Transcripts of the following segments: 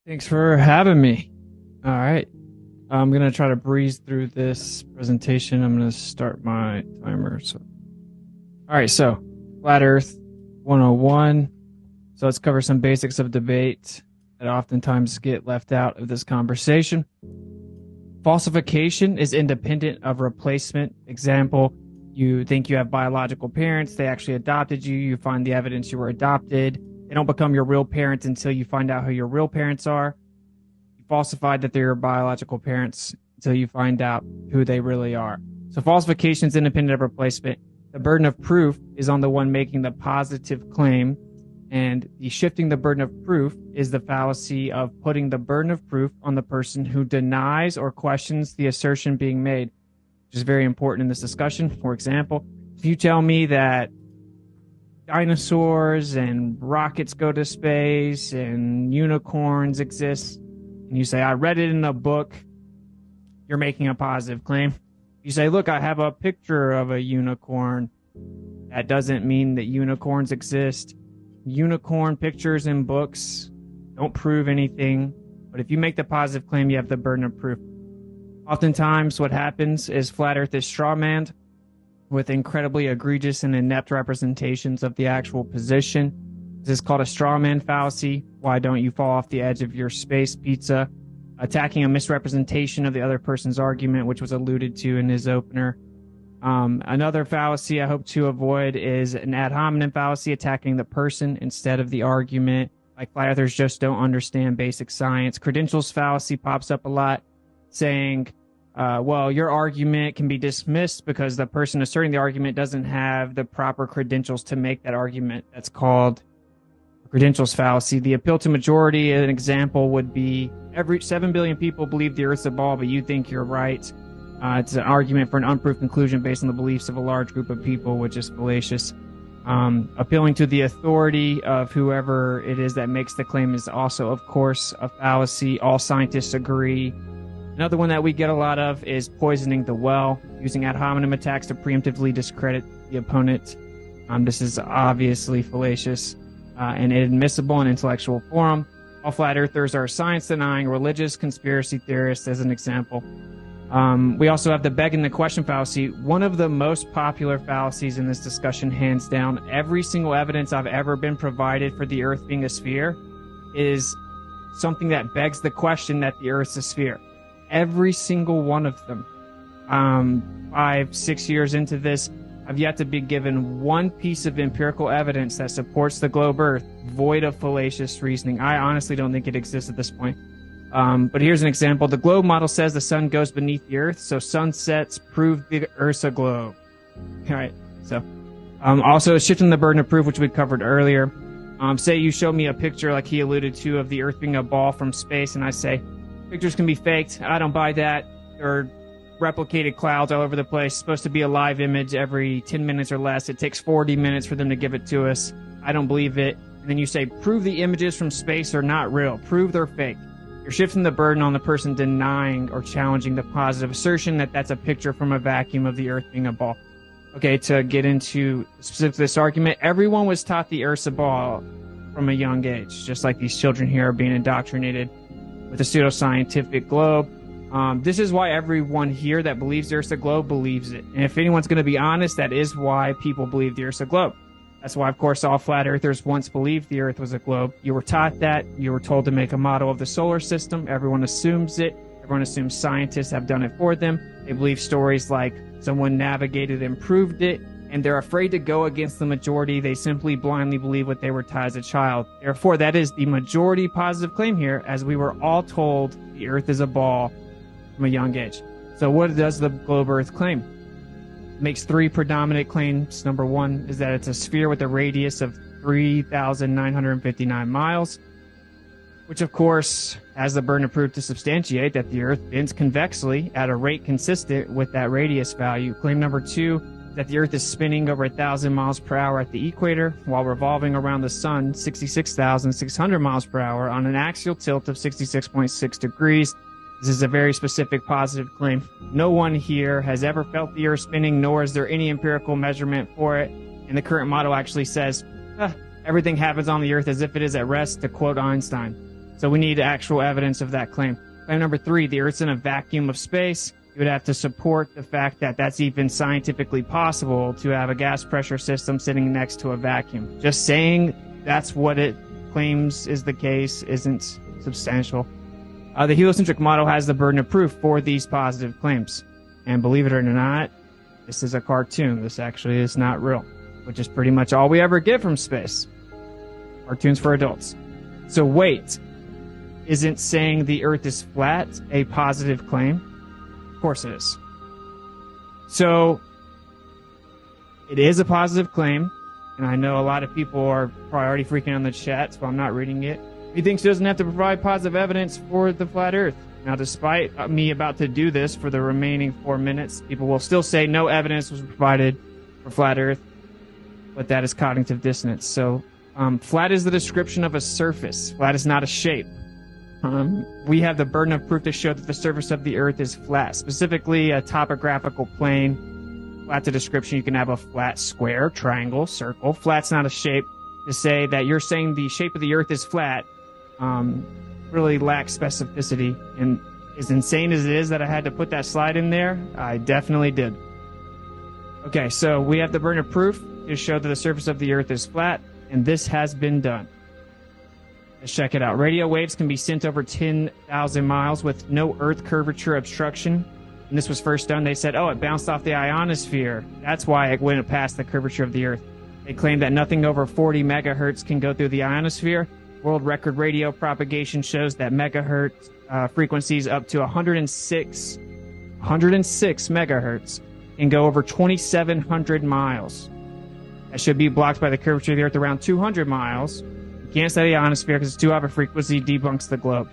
Thanks for having me. All right. I'm going to try to breeze through this presentation. I'm going to start my timer. All right. So, Flat Earth 101. So, let's cover some basics of debate that oftentimes get left out of this conversation. Falsification is independent of replacement. Example, you think you have biological parents, they actually adopted you, you find the evidence you were adopted. They don't become your real parents until you find out who your real parents are. You falsified that they're your biological parents until you find out who they really are. So falsification is independent of replacement. The burden of proof is on the one making the positive claim, and the shifting the burden of proof is the fallacy of putting the burden of proof on the person who denies or questions the assertion being made, which is very important in this discussion. For example, if you tell me that dinosaurs and rockets go to space and unicorns exist, and you say, I read it in a book, you're making a positive claim. You say, look, I have a picture of a unicorn. That doesn't mean that unicorns exist. Unicorn pictures in books don't prove anything. But if you make the positive claim, you have the burden of proof. Oftentimes what happens is Flat Earth is strawmanned with incredibly egregious and inept representations of the actual position. This is called a strawman fallacy. Why don't you fall off the edge of your space pizza? Attacking a misrepresentation of the other person's argument, which was alluded to in his opener. Another fallacy I hope to avoid is an ad hominem fallacy, attacking the person instead of the argument. Like flat earthers just don't understand basic science. Credentials fallacy pops up a lot, saying, well, your argument can be dismissed because the person asserting the argument doesn't have the proper credentials to make that argument. That's called a credentials fallacy. The appeal to majority, an example would be every 7 billion people believe the Earth's a ball, but you think you're right. It's an argument for an unproved conclusion based on the beliefs of a large group of people, which is fallacious. Appealing to the authority of whoever it is that makes the claim is also, of course, a fallacy. All scientists agree. Another one that we get a lot of is poisoning the well, using ad hominem attacks to preemptively discredit the opponent. This is obviously fallacious and inadmissible in intellectual forum. All flat earthers are science-denying religious conspiracy theorists, as an example. We also have the begging the question fallacy. One of the most popular fallacies in this discussion, hands down. Every single evidence I've ever been provided for the Earth being a sphere is something that begs the question that the Earth's a sphere. Every single one of them. 5-6 years into this, I've yet to be given one piece of empirical evidence that supports the globe Earth, void of fallacious reasoning. I honestly don't think it exists at this point. But here's an example. The globe model says the sun goes beneath the Earth, so sunsets prove the Earth's a globe. All right. So, also shifting the burden of proof, which we covered earlier. Say you show me a picture, like he alluded to, of the Earth being a ball from space, and I say, pictures can be faked. I don't buy that. There are replicated clouds all over the place. It's supposed to be a live image every 10 minutes or less. It takes 40 minutes for them to give it to us. I don't believe it. And then you say, prove the images from space are not real. Prove they're fake. You're shifting the burden on the person denying or challenging the positive assertion that that's a picture from a vacuum of the Earth being a ball. Okay, to get into specific this argument, everyone was taught the Earth's a ball from a young age, just like these children here are being indoctrinated with a pseudoscientific globe. This is why everyone here that believes the Earth's a globe believes it. And if anyone's going to be honest, that is why people believe the Earth's a globe. That's why, of course, all flat earthers once believed the Earth was a globe. You were taught that. You were told to make a model of the solar system. Everyone assumes it. Everyone assumes scientists have done it for them. They believe stories like someone navigated and proved it, and they're afraid to go against the majority. They simply blindly believe what they were taught as a child. Therefore, that is the majority positive claim here, as we were all told the Earth is a ball from a young age. So what does the globe Earth claim? It makes three predominant claims. Number one is that it's a sphere with a radius of 3,959 miles, which of course has the burden of proof to substantiate that the Earth bends convexly at a rate consistent with that radius value. Claim number two, that the Earth is spinning over 1,000 miles per hour at the equator while revolving around the sun 66,600 miles per hour on an axial tilt of 66.6 degrees. This is a very specific positive claim. No one here has ever felt the Earth spinning, nor is there any empirical measurement for it. And the current model actually says, everything happens on the Earth as if it is at rest, to quote Einstein. So we need actual evidence of that claim. Claim number 3, the Earth's in a vacuum of space. You would have to support the fact that that's even scientifically possible to have a gas pressure system sitting next to a vacuum. Just saying that's what it claims is the case isn't substantial. The heliocentric model has the burden of proof for these positive claims. And believe it or not, this is a cartoon. This actually is not real, which is pretty much all we ever get from space. Cartoons for adults. So wait, isn't saying the Earth is flat a positive claim? Of course it is. So it is a positive claim, and I know a lot of people are probably already freaking out in the chat, so I'm not reading it. He thinks he doesn't have to provide positive evidence for the flat Earth. Now, despite me about to do this for the remaining 4 minutes, people will still say no evidence was provided for flat Earth, but that is cognitive dissonance. So flat is the description of a surface. Flat is not a shape. We have the burden of proof to show that the surface of the Earth is flat, specifically a topographical plane. Flat's a description. You can have a flat square, triangle, circle. Flat's not a shape. To say that you're saying the shape of the Earth is flat really lacks specificity. And as insane as it is that I had to put that slide in there, I definitely did. Okay, so we have the burden of proof to show that the surface of the Earth is flat, and this has been done. Let's check it out. Radio waves can be sent over 10,000 miles with no Earth curvature obstruction. When this was first done, they said, oh, it bounced off the ionosphere. That's why it went past the curvature of the Earth. They claim that nothing over 40 megahertz can go through the ionosphere. World record radio propagation shows that megahertz frequencies up to 106 megahertz can go over 2,700 miles. That should be blocked by the curvature of the Earth around 200 miles. You can't study the ionosphere because it's too high of a frequency, debunks the globe.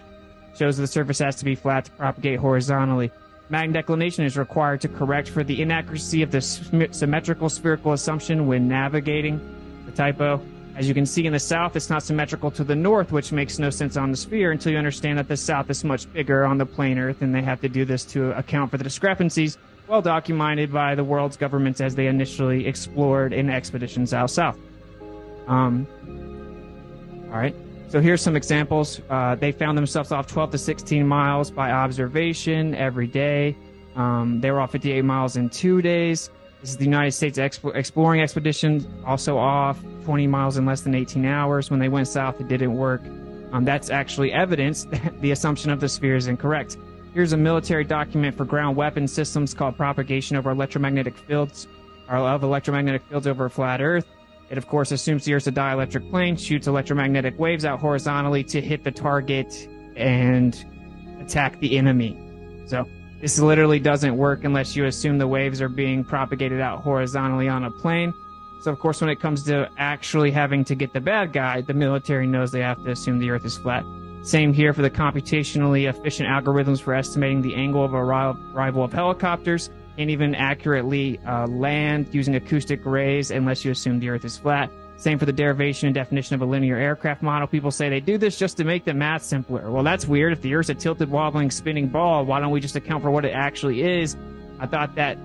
Shows that the surface has to be flat to propagate horizontally. Magnetic declination is required to correct for the inaccuracy of the symmetrical spherical assumption when navigating. The typo. As you can see in the south, it's not symmetrical to the north, which makes no sense on the sphere until you understand that the south is much bigger on the plain Earth, and they have to do this to account for the discrepancies, well documented by the world's governments as they initially explored in expeditions out south. All right. So here's some examples. They found themselves off 12 to 16 miles by observation every day. They were off 58 miles in 2 days. This is the United States exploring expedition, also off 20 miles in less than 18 hours. When they went south, it didn't work. That's actually evidence that the assumption of the sphere is incorrect. Here's a military document for ground weapon systems called Propagation over Electromagnetic Fields, or of Electromagnetic Fields over a Flat Earth. It, of course, assumes the Earth's a dielectric plane, shoots electromagnetic waves out horizontally to hit the target and attack the enemy. So this literally doesn't work unless you assume the waves are being propagated out horizontally on a plane. So, of course, when it comes to actually having to get the bad guy, the military knows they have to assume the Earth is flat. Same here for the computationally efficient algorithms for estimating the angle of arrival of helicopters. Can't even accurately land using acoustic rays unless you assume the Earth is flat. Same for the derivation and definition of a linear aircraft model. People say they do this just to make the math simpler. Well, that's weird. If the Earth's a tilted, wobbling, spinning ball, why don't we just account for what it actually is? I thought that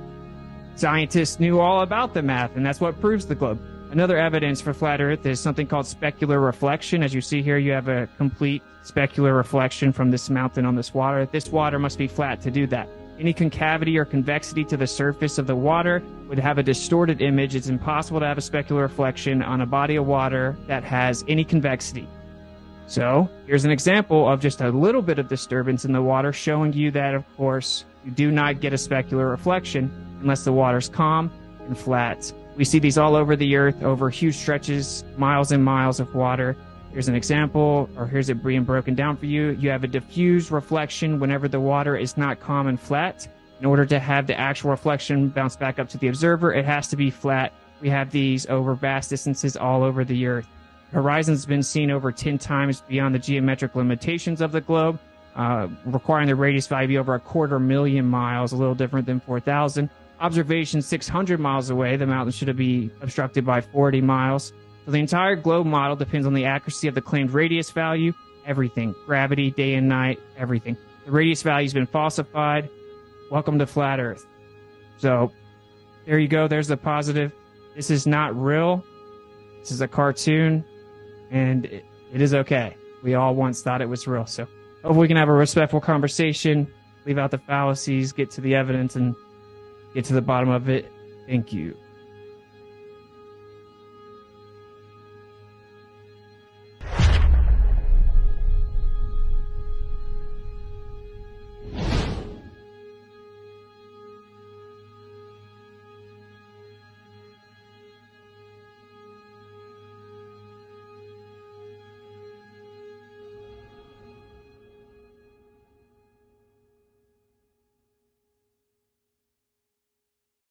scientists knew all about the math, and that's what proves the globe. Another evidence for flat Earth is something called specular reflection. As you see here, you have a complete specular reflection from this mountain on this water. This water must be flat to do that. Any concavity or convexity to the surface of the water would have a distorted image. It's impossible to have a specular reflection on a body of water that has any convexity. So here's an example of just a little bit of disturbance in the water, showing you that, of course, you do not get a specular reflection unless the water's calm and flat. We see these all over the Earth, over huge stretches, miles and miles of water. Here's an example, or here's it being broken down for you. You have a diffuse reflection whenever the water is not calm and flat. In order to have the actual reflection bounce back up to the observer, it has to be flat. We have these over vast distances all over the Earth. Horizon's been seen over 10 times beyond the geometric limitations of the globe, requiring the radius value be over 250,000 miles, a little different than 4,000. Observation 600 miles away, the mountain should be obstructed by 40 miles. So the entire globe model depends on the accuracy of the claimed radius value, everything. Gravity, day and night, everything. The radius value has been falsified. Welcome to Flat Earth. So there you go. There's the positive. This is not real. This is a cartoon, and it is okay. We all once thought it was real. So hope we can have a respectful conversation, leave out the fallacies, get to the evidence, and get to the bottom of it. Thank you.